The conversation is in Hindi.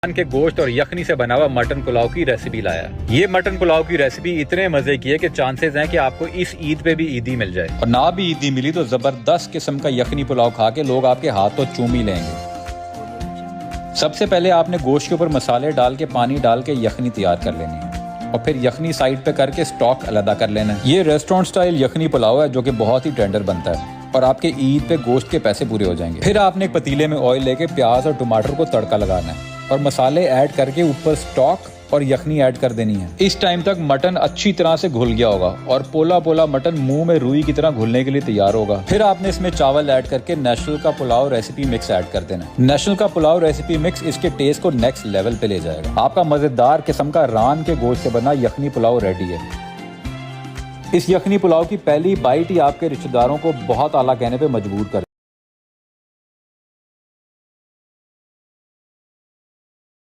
के गोश्त और यखनी से बना हुआ मटन पुलाव की रेसिपी लाया। ये मटन पुलाव की रेसिपी इतने मजे की है कि चांसेस हैं कि आपको इस ईद पे भी ईदी मिल जाए, और ना भी ईदी मिली तो जबरदस्त किस्म का यखनी पुलाव खा के लोग आपके हाथ तो चूम ही लेंगे। सबसे पहले आपने गोश्त के ऊपर मसाले डाल के पानी डाल के यखनी तैयार कर लेनी है, और फिर यखनी साइड पे करके स्टॉक अलग कर लेना है। ये रेस्टोरेंट स्टाइल यखनी पुलाव है जो कि बहुत ही टेंडर बनता है और आपके ईद पे गोश्त के पैसे पूरे हो जाएंगे। फिर आपने एक पतीले में ऑयल लेके प्याज और टमाटर को तड़का लगाना है और मसाले ऐड करके ऊपर स्टॉक और यखनी ऐड कर देनी है। इस टाइम तक मटन अच्छी तरह से घुल गया होगा और पोला पोला मटन मुंह में रुई की तरह घुलने के लिए तैयार होगा। फिर आपने इसमें चावल ऐड करके नेशनल का पुलाव रेसिपी मिक्स ऐड कर देना है। नेशनल का पुलाव रेसिपी मिक्स इसके टेस्ट को नेक्स्ट लेवल पे ले जाएगा। आपका मजेदार किस्म का रान के गोश्त से बना यखनी पुलाव रेडी है। इस यखनी पुलाव की पहली बाइट ही आपके रिश्तेदारों को बहुत आला कहने पे मजबूर कर